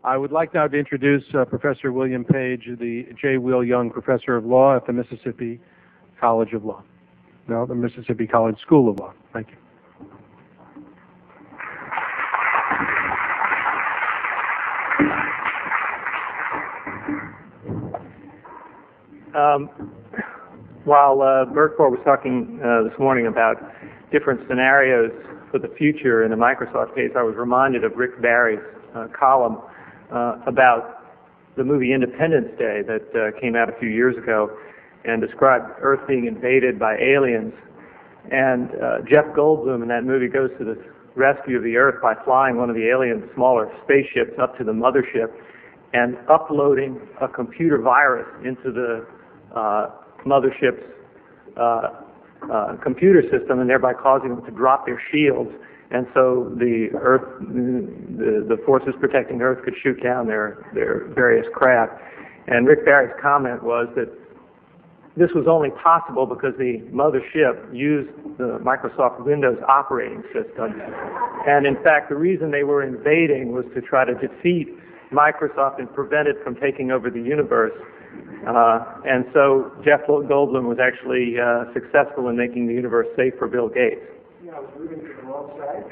I would like now to introduce Professor William Page, the J. Will Young Professor of Law at the Mississippi College of Law. No, the Mississippi College School of Law. Thank you. While Berkford was talking this morning about different scenarios for the future in the Microsoft case, I was reminded of Rick Barry's column about the movie Independence Day that came out a few years ago and described Earth being invaded by aliens. And Jeff Goldblum in that movie goes to the rescue of the Earth by flying one of the aliens' smaller spaceships up to the mothership and uploading a computer virus into the mothership's computer system, and thereby causing them to drop their shields. And so the Earth, the forces protecting Earth could shoot down their various craft. And Rick Barry's comment was that this was only possible because the mothership used the Microsoft Windows operating system. And in fact, the reason they were invading was to try to defeat Microsoft and prevent it from taking over the universe. And so Jeff Goldblum was actually successful in making the universe safe for Bill Gates. Yeah, I was rooting for the wrong side.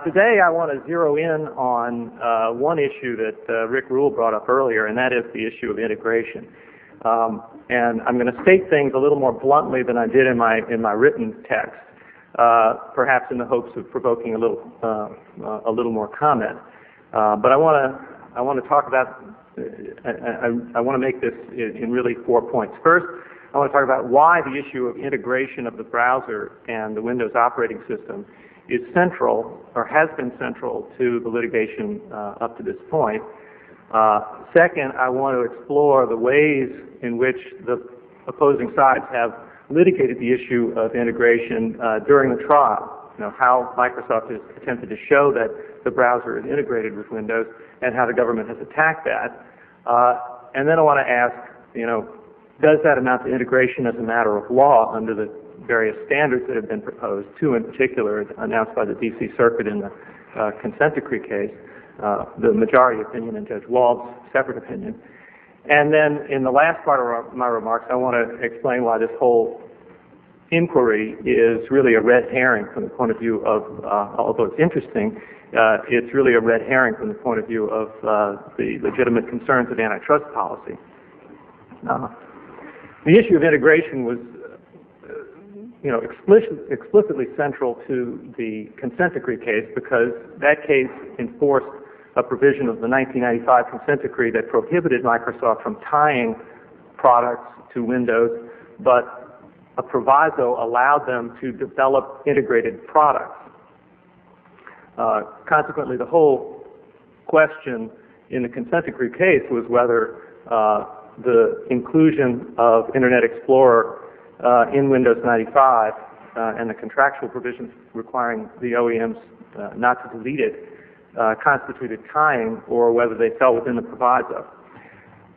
Today I want to zero in on one issue that Rick Rule brought up earlier, and that is the issue of integration. And I'm going to state things a little more bluntly than I did in my written text, perhaps in the hopes of provoking a little more comment. But I want to talk about. I want to make this in really 4 points. First, I want to talk about why the issue of integration of the browser and the Windows operating system is central, or has been central, to the litigation up to this point. Second, I want to explore the ways in which the opposing sides have litigated the issue of integration during the trial. You know, how Microsoft has attempted to show that the browser is integrated with Windows and how the government has attacked that. And then I want to ask, does that amount to integration as a matter of law under the various standards that have been proposed, two in particular announced by the D.C. Circuit in the consent decree case, the majority opinion and Judge Wald's separate opinion. And then in the last part of my remarks, I want to explain why this whole inquiry is really a red herring from the point of view of, although it's interesting, it's really a red herring from the point of view of the legitimate concerns of antitrust policy. The issue of integration was, explicitly central to the consent decree case because that case enforced a provision of the 1995 consent decree that prohibited Microsoft from tying products to Windows, but a proviso allowed them to develop integrated products. Consequently, the whole question in the consent decree case was whether the inclusion of Internet Explorer in Windows 95 and the contractual provisions requiring the OEMs not to delete it constituted tying, or whether they fell within the proviso.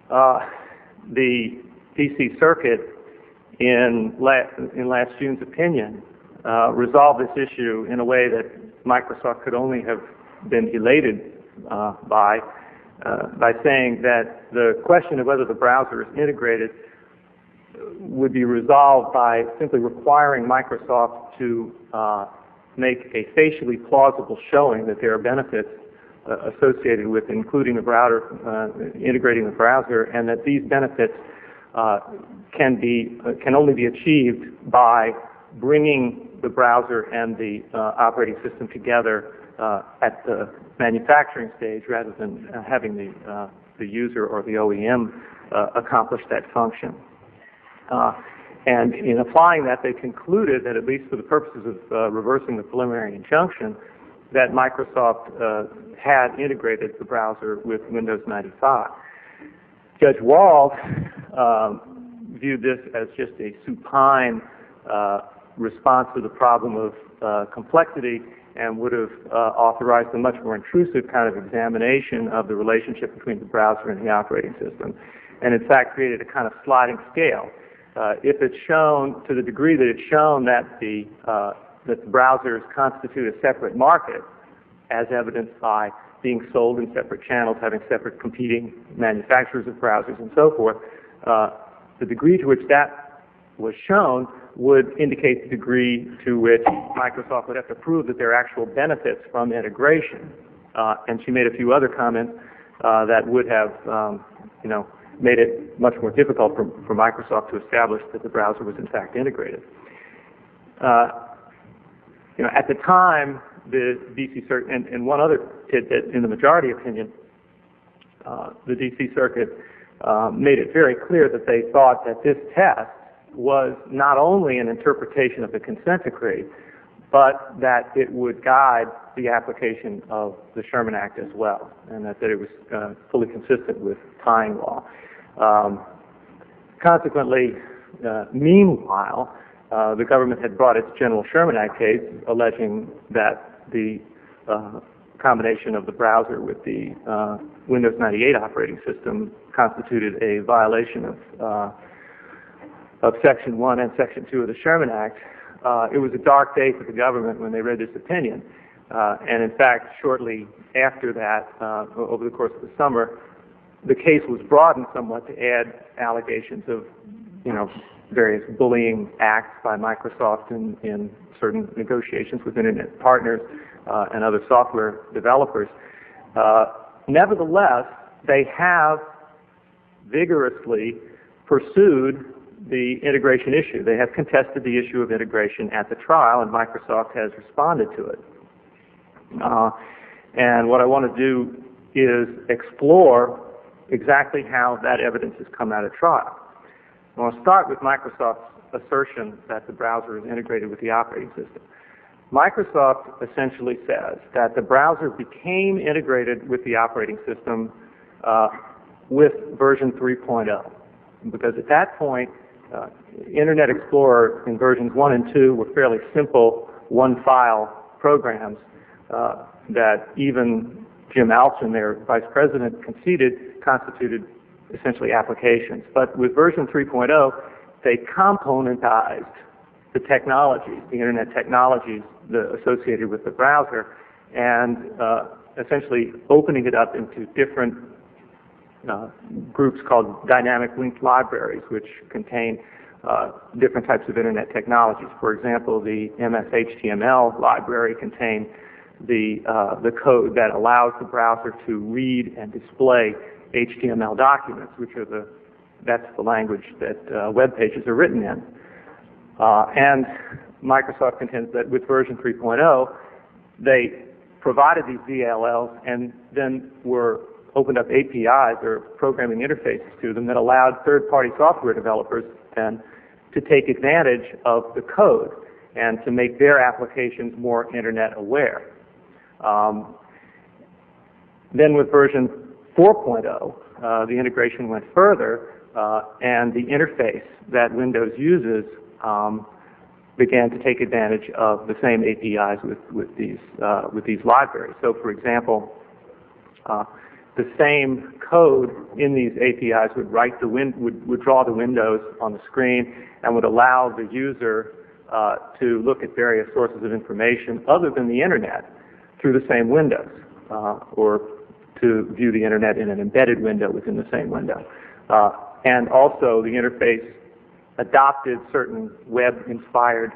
The D.C. Circuit, in last June's opinion, resolved this issue in a way that Microsoft could only have been elated by saying that the question of whether the browser is integrated would be resolved by simply requiring Microsoft to make a facially plausible showing that there are benefits associated with including the browser, integrating the browser, and that these benefits can only be achieved by bringing the browser and the operating system together at the manufacturing stage rather than having the user or the OEM accomplish that function. And in applying that, they concluded that, at least for the purposes of reversing the preliminary injunction, that Microsoft had integrated the browser with Windows 95. Judge Wald viewed this as just a supine response to the problem of complexity and would have authorized a much more intrusive kind of examination of the relationship between the browser and the operating system, and in fact created a kind of sliding scale. If it's shown, to the degree that it's shown that the browsers constitute a separate market, as evidenced by being sold in separate channels, having separate competing manufacturers of browsers and so forth. The degree to which that was shown would indicate the degree to which Microsoft would have to prove that there are actual benefits from integration. And she made a few other comments that would have, made it much more difficult for Microsoft to establish that the browser was in fact integrated. At the time, the DC Circuit, and one other tidbit in the majority opinion, the DC Circuit made it very clear that they thought that this test was not only an interpretation of the consent decree, but that it would guide the application of the Sherman Act as well, and that it was fully consistent with tying law. Consequently, meanwhile, the government had brought its general Sherman Act case alleging that the combination of the browser with the Windows 98 operating system constituted a violation of Section 1 and Section 2 of the Sherman Act. It was a dark day for the government when they read this opinion. And in fact, shortly after that, over the course of the summer, the case was broadened somewhat to add allegations of, various bullying acts by Microsoft in certain negotiations with Internet partners and other software developers. Nevertheless, they have vigorously pursued the integration issue. They have contested the issue of integration at the trial, and Microsoft has responded to it. And what I want to do is explore exactly how that evidence has come out of trial. I want to start with Microsoft's assertion that the browser is integrated with the operating system. Microsoft essentially says that the browser became integrated with the operating system with version 3.0, because at that point, Internet Explorer in versions 1 and 2 were fairly simple one-file programs that even Jim Alston, their vice president, conceded constituted essentially applications. But with version 3.0, they componentized the technologies, the Internet technologies associated with the browser, and essentially opening it up into different groups called dynamic linked libraries, which contain different types of Internet technologies. For example, the MS-HTML library contains the code that allows the browser to read and display HTML documents, which are that's the language that web pages are written in. And Microsoft contends that with version 3.0, they provided these VLLs and then opened up APIs or programming interfaces to them that allowed third-party software developers then to take advantage of the code and to make their applications more Internet aware. Then with version 4.0, the integration went further, and the interface that Windows uses began to take advantage of the same APIs with these libraries. So, for example, the same code in these APIs would draw the windows on the screen and would allow the user to look at various sources of information other than the Internet through the same windows, or to view the Internet in an embedded window within the same window. And also the interface adopted certain web-inspired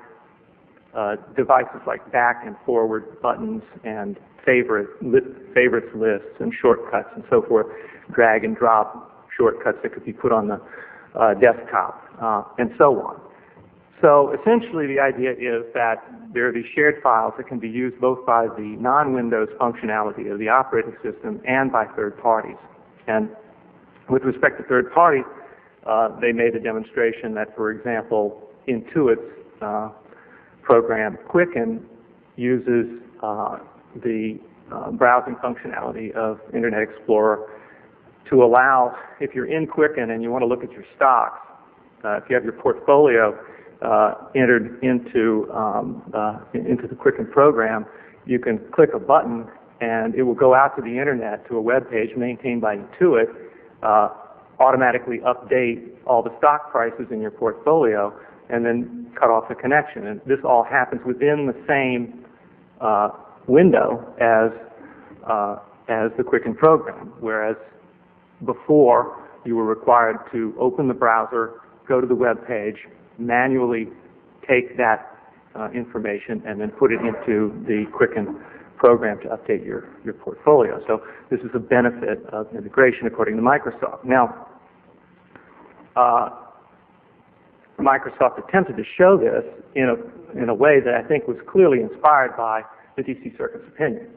devices like back and forward buttons and favorites lists and shortcuts and so forth, drag and drop shortcuts that could be put on the desktop, and so on. So essentially the idea is that there are these shared files that can be used both by the non-Windows functionality of the operating system and by third parties. And with respect to third parties, they made a demonstration that, for example, Intuit's program Quicken uses the browsing functionality of Internet Explorer to allow, if you're in Quicken and you want to look at your stocks, if you have your portfolio entered into the Quicken program, you can click a button and it will go out to the Internet to a web page maintained by Intuit, automatically update all the stock prices in your portfolio, and then cut off the connection. And this all happens within the same window as the Quicken program, whereas before you were required to open the browser, go to the web page, manually take that information and then put it into the Quicken program to update your portfolio. So this is a benefit of integration according to Microsoft. Now, Microsoft attempted to show this in a way that I think was clearly inspired by the D.C. Circuit's opinion,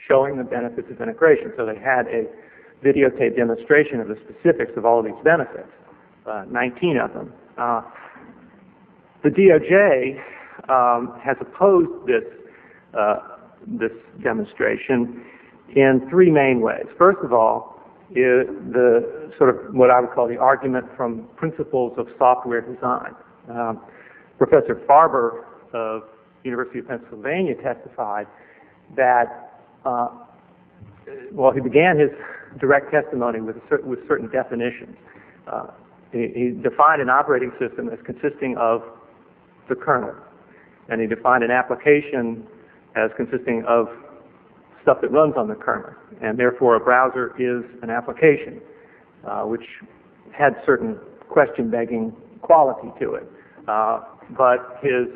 showing the benefits of integration. So they had a videotape demonstration of the specifics of all of these benefits, 19 of them. The DOJ has opposed this demonstration in three main ways. First of all, is the sort of what I would call the argument from principles of software design. Professor Farber of University of Pennsylvania testified that, well, he began his direct testimony with certain definitions. He defined an operating system as consisting of the kernel, and he defined an application as consisting of stuff that runs on the kernel, and therefore a browser is an application, which had certain question-begging quality to it. But his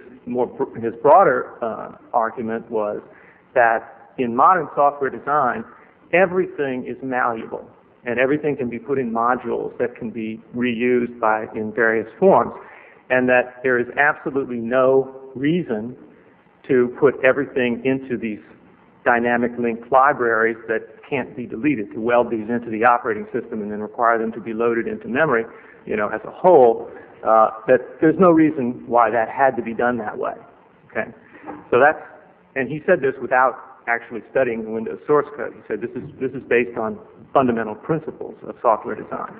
broader argument was that in modern software design, everything is malleable, and everything can be put in modules that can be reused in various forms, and that there is absolutely no reason to put everything into these dynamic linked libraries that can't be deleted, to weld these into the operating system and then require them to be loaded into memory, as a whole, that there's no reason why that had to be done that way. Okay, so and he said this without actually studying the Windows source code. He said this is based on fundamental principles of software design.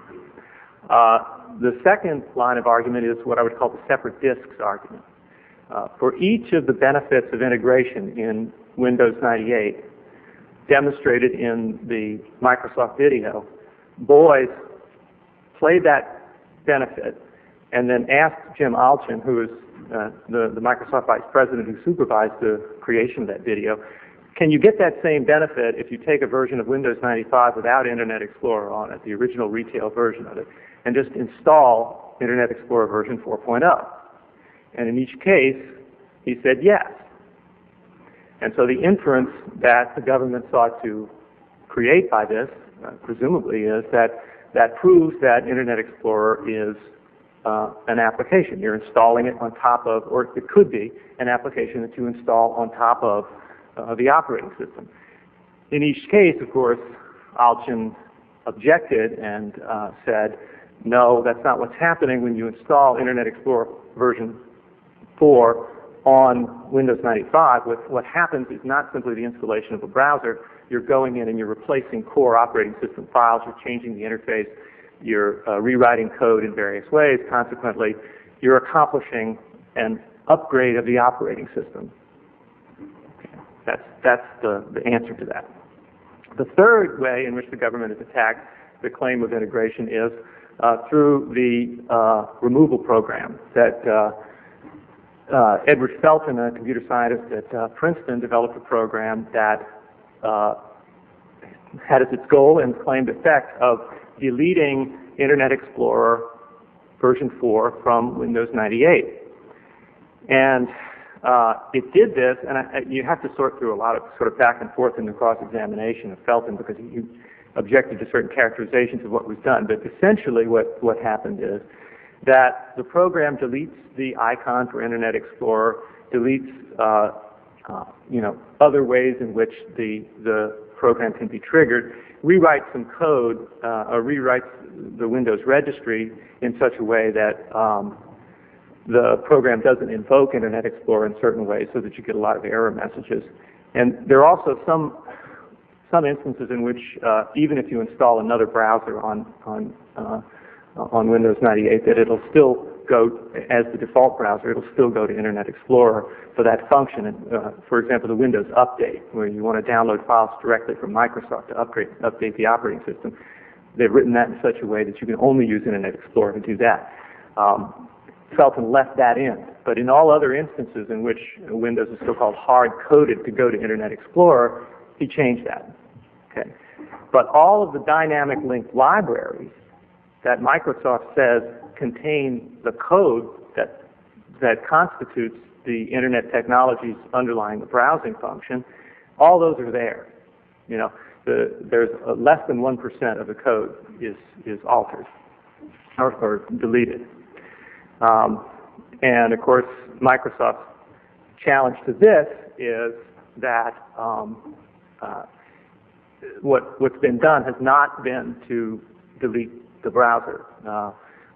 The second line of argument is what I would call the separate disks argument. For each of the benefits of integration in Windows 98 demonstrated in the Microsoft video, Boyce played that benefit and then asked Jim Alchin, who is the Microsoft vice president who supervised the creation of that video, can you get that same benefit if you take a version of Windows 95 without Internet Explorer on it, the original retail version of it, and just install Internet Explorer version 4.0? And in each case, he said yes. And so the inference that the government sought to create by this, presumably, is that proves that Internet Explorer is an application. You're installing it on top of, or it could be an application that you install on top of the operating system. In each case, of course, Alchin objected and said, no, that's not what's happening when you install Internet Explorer version 4 on Windows 95. What happens is not simply the installation of a browser. You're going in and you're replacing core operating system files. You're changing the interface. You're rewriting code in various ways. Consequently, you're accomplishing an upgrade of the operating system. That's the answer to that. The third way in which the government has attacked the claim of integration is through the removal program that Edward Felton, a computer scientist at Princeton, developed a program that had as its goal and claimed effect of deleting Internet Explorer version 4 from Windows 98. And it did this, and you have to sort through a lot of sort of back and forth in the cross-examination of Felton because he objected to certain characterizations of what was done. But essentially what happened is that the program deletes the icon for Internet Explorer, deletes other ways in which the program can be triggered, rewrites some code, or rewrites the Windows registry in such a way that the program doesn't invoke Internet Explorer in certain ways so that you get a lot of error messages. And there are also some instances in which even if you install another browser on Windows 98, that it'll still go, as the default browser, it'll still go to Internet Explorer for that function. And, for example, the Windows Update, where you want to download files directly from Microsoft to update the operating system. They've written that in such a way that you can only use Internet Explorer to do that. Felton left that in But in all other instances in which Windows is so-called hard-coded to go to Internet Explorer, he changed that. Okay. But all of the dynamic linked libraries that Microsoft says contain the code that constitutes the Internet technologies underlying the browsing function, all those are there. You know, there's less than 1% of the code is altered or deleted. And of course, Microsoft's challenge to this is that what's been done has not been to delete the browser.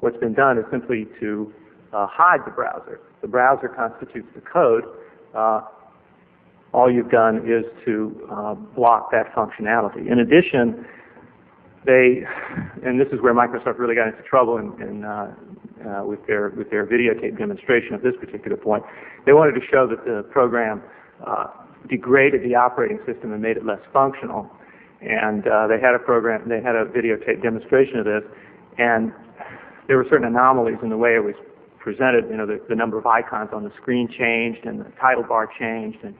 What's been done is simply to hide the browser. The browser constitutes the code. All you've done is to block that functionality. In addition, and this is where Microsoft really got into trouble with their videotape demonstration of this particular point, they wanted to show that the program degraded the operating system and made it less functional. And they had a videotape demonstration of this, and there were certain anomalies in the way it was presented. You know, the number of icons on the screen changed, and the title bar changed, and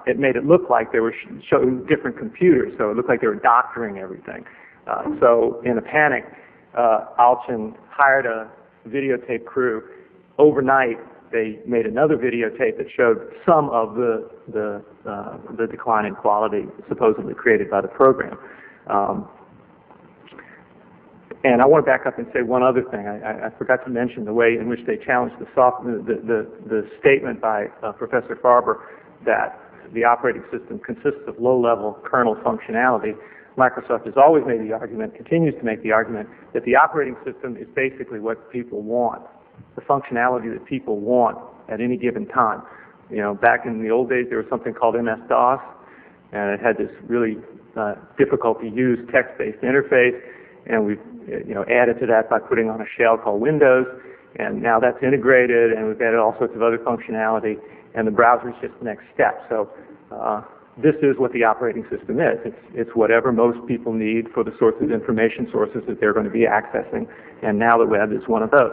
it made it look like they were showing different computers, so it looked like they were doctoring everything. So in a panic, Alchin hired a videotape crew. Overnight, they made another videotape that showed some of the decline in quality supposedly created by the program. And I want to back up and say one other thing. I forgot to mention the way in which they challenged the statement by Professor Farber that the operating system consists of low-level kernel functionality. Microsoft has always made the argument, continues to make the argument, that the operating system is basically what people want, the functionality that people want at any given time. You know, back in the old days, there was something called MS-DOS, and it had this really difficult to use text-based interface, and we've added to that by putting on a shell called Windows, and now that's integrated, and we've added all sorts of other functionality, and the browser is just the next step. So this is what the operating system is. It's whatever most people need for the sorts of information sources that they're going to be accessing, and now the web is one of those.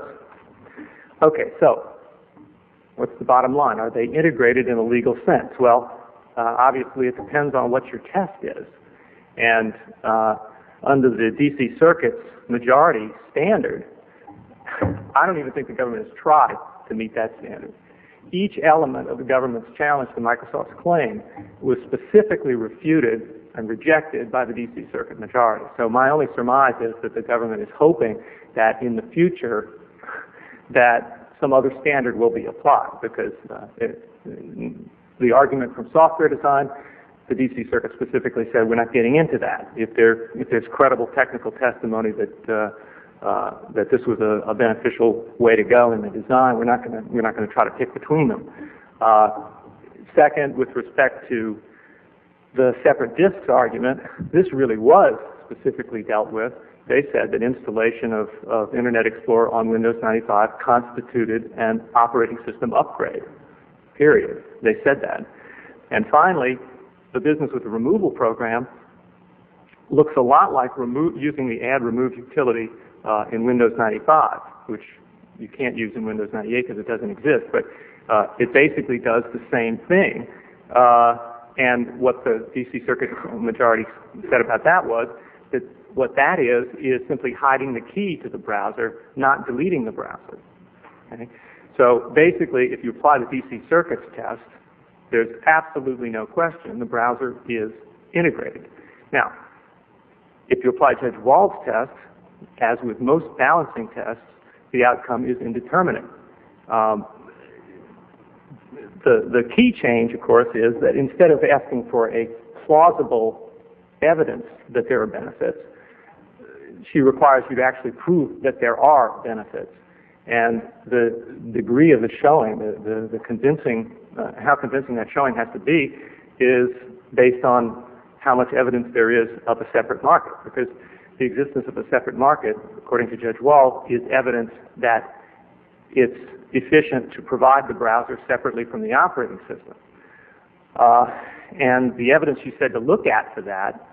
Okay, so what's the bottom line? Are they integrated in a legal sense? Well, obviously it depends on what your test is. And under the D.C. Circuit's majority standard, I don't even think the government has tried to meet that standard. Each element of the government's challenge to Microsoft's claim was specifically refuted and rejected by the D.C. Circuit majority. So my only surmise is that the government is hoping that in the future that some other standard will be applied, because the argument from software design, the D.C. Circuit specifically said we're not getting into that. If there's credible technical testimony that this was a beneficial way to go in the design, we're not going to try to pick between them. Second, with respect to the separate disks argument, this really was specifically dealt with. They said that installation of Internet Explorer on Windows 95 constituted an operating system upgrade, period. They said that. And finally, the business with the removal program looks a lot like using the add remove utility in Windows 95, which you can't use in Windows 98 because it doesn't exist, but it basically does the same thing. And what the D.C. Circuit majority said about that was that what that is simply hiding the key to the browser, not deleting the browser. Okay? So basically, if you apply the D.C. Circuit's test, there's absolutely no question the browser is integrated. Now, if you apply Judge Wald's test, as with most balancing tests, the outcome is indeterminate. The key change, of course, is that instead of asking for a plausible evidence that there are benefits, she requires you to actually prove that there are benefits. And the degree of the showing, the convincing, how convincing that showing has to be, is based on how much evidence there is of a separate market. Because the existence of a separate market, according to Judge Wald, is evidence that it's efficient to provide the browser separately from the operating system. And the evidence she said to look at for that,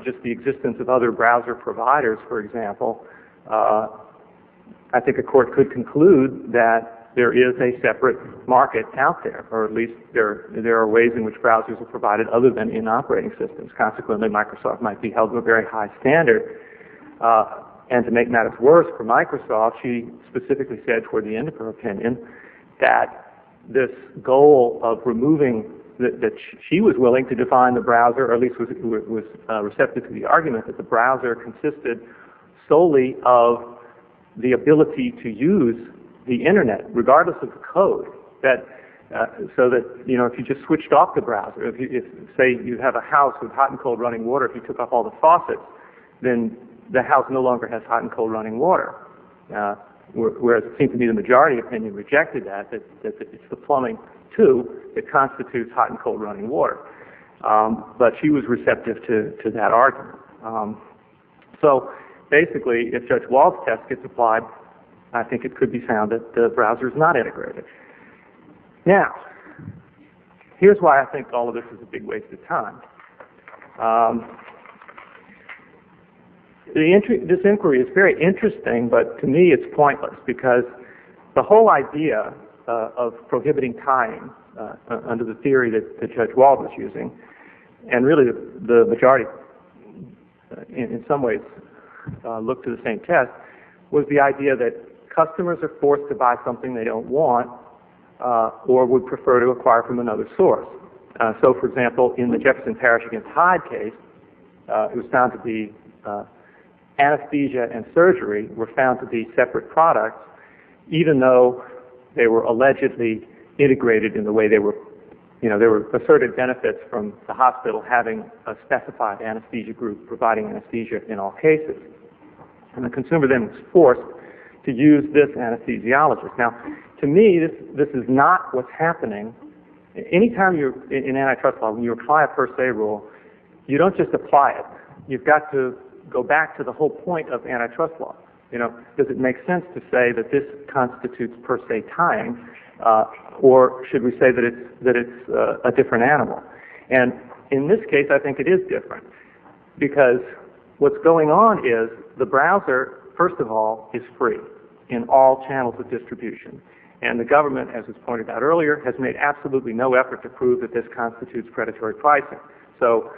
just the existence of other browser providers, for example, I think a court could conclude that that there is a separate market out there, or at least there are ways in which browsers are provided other than in operating systems. Consequently, Microsoft might be held to a very high standard. And to make matters worse for Microsoft, she specifically said toward the end of her opinion that this goal of removing, that she was willing to define the browser, or at least was receptive to the argument that the browser consisted solely of the ability to use the internet, regardless of the code. So that, if you just switched off the browser, if say you have a house with hot and cold running water, if you took off all the faucets, then the house no longer has hot and cold running water. Whereas it seemed to me the majority opinion rejected that it's the plumbing too that constitutes hot and cold running water. But she was receptive to that argument. So basically, if Judge Wall's test gets applied, I think it could be found that the browser is not integrated. Now, here's why I think all of this is a big waste of time. This inquiry is very interesting, but to me it's pointless, because the whole idea of prohibiting tying under the theory that Judge Wall was using, and really the majority in some ways looked to the same test, was the idea that customers are forced to buy something they don't want or would prefer to acquire from another source. So, for example, in the Jefferson Parish against Hyde case, it was found to be anesthesia and surgery were found to be separate products, even though they were allegedly integrated in the way they were. There were asserted benefits from the hospital having a specified anesthesia group providing anesthesia in all cases. And the consumer then was forced to use this anesthesiologist. Now, to me, this is not what's happening. Anytime you're in antitrust law, when you apply a per se rule, you don't just apply it. You've got to go back to the whole point of antitrust law. Does it make sense to say that this constitutes per se tying, or should we say that it's a different animal? And in this case, I think it is different, because what's going on is the browser, first of all, is free in all channels of distribution. And the government, as was pointed out earlier, has made absolutely no effort to prove that this constitutes predatory pricing. So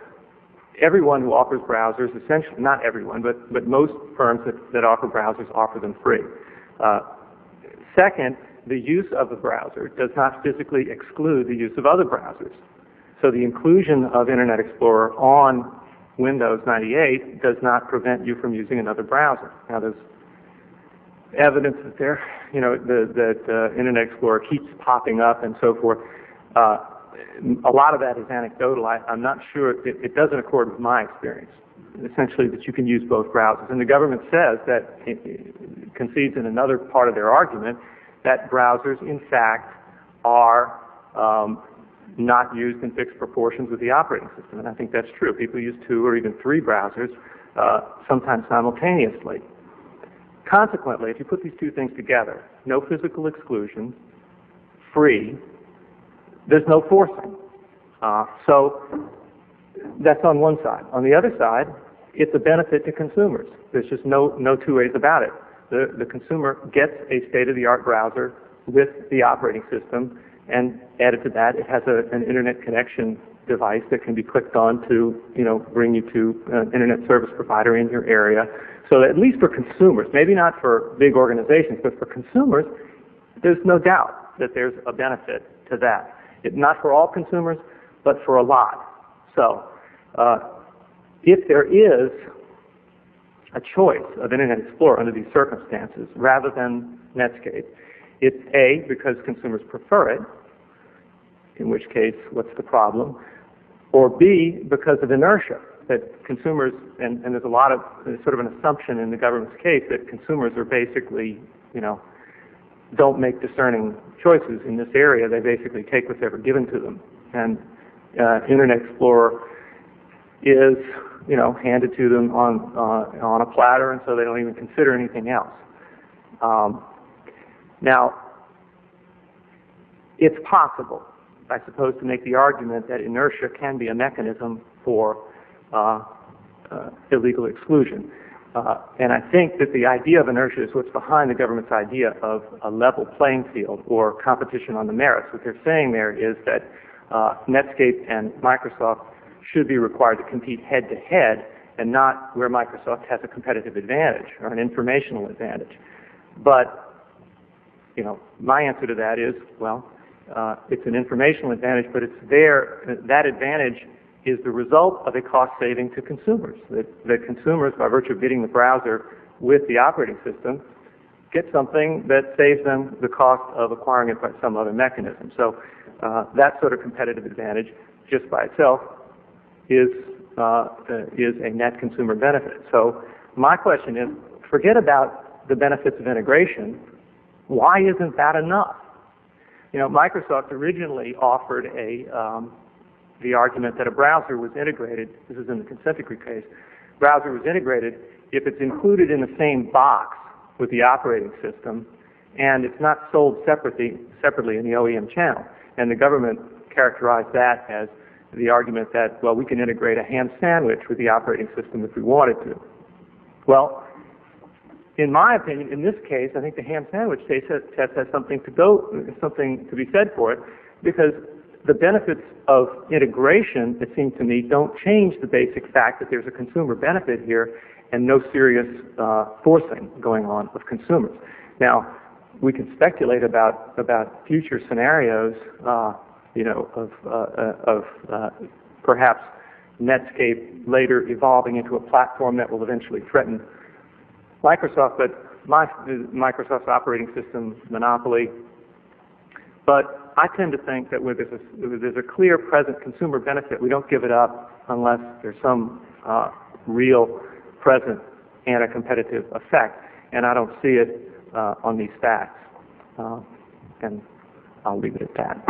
everyone who offers browsers, essentially, not everyone, but most firms that offer browsers offer them free. Second, the use of the browser does not physically exclude the use of other browsers. So the inclusion of Internet Explorer on Windows 98 does not prevent you from using another browser. Now, there's evidence that that Internet Explorer keeps popping up and so forth. A lot of that is anecdotal. I'm not sure. It doesn't accord with my experience, essentially, that you can use both browsers. And the government says that, it concedes in another part of their argument, that browsers, in fact, are not used in fixed proportions with the operating system. And I think that's true. People use 2 or even 3 browsers, sometimes simultaneously. Consequently, if you put these two things together, no physical exclusion, free, there's no forcing. So that's on one side. On the other side, it's a benefit to consumers. There's just no two ways about it. The consumer gets a state-of-the-art browser with the operating system, and added to that, it has an internet connection device that can be clicked on to, bring you to an internet service provider in your area. So at least for consumers, maybe not for big organizations, but for consumers, there's no doubt that there's a benefit to that. Not for all consumers, but for a lot. So if there is a choice of Internet Explorer under these circumstances rather than Netscape, it's A, because consumers prefer it, in which case, what's the problem? Or B, because of inertia, that consumers, and there's there's sort of an assumption in the government's case that consumers are basically, don't make discerning choices in this area. They basically take what's ever given to them. And Internet Explorer is, handed to them on a platter, and so they don't even consider anything else. Now, it's possible, I suppose, to make the argument that inertia can be a mechanism for illegal exclusion. And I think that the idea of inertia is what's behind the government's idea of a level playing field or competition on the merits. What they're saying there is that Netscape and Microsoft should be required to compete head-to-head and not where Microsoft has a competitive advantage or an informational advantage. But, you know, my answer to that is, well, it's an informational advantage, but it's that advantage is the result of a cost saving to consumers. That consumers, by virtue of getting the browser with the operating system, get something that saves them the cost of acquiring it by some other mechanism. So that sort of competitive advantage, just by itself, is a net consumer benefit. So my question is, forget about the benefits of integration. Why isn't that enough? You know, Microsoft originally offered the argument that a browser was integrated. This is in the consent decree case. Browser was integrated if it's included in the same box with the operating system, and it's not sold separately in the OEM channel. And the government characterized that as the argument that, well, we can integrate a ham sandwich with the operating system if we wanted to. Well, in my opinion, in this case, I think the ham sandwich test has something to be said for it, because the benefits of integration, it seems to me, don't change the basic fact that there's a consumer benefit here and no serious forcing going on of consumers. Now, we can speculate about future scenarios, you know, of perhaps Netscape later evolving into a platform that will eventually threaten Microsoft, but Microsoft's operating system monopoly. But I tend to think that where there's a clear present consumer benefit, we don't give it up unless there's some real present anti-competitive effect, and I don't see it on these facts. And I'll leave it at that.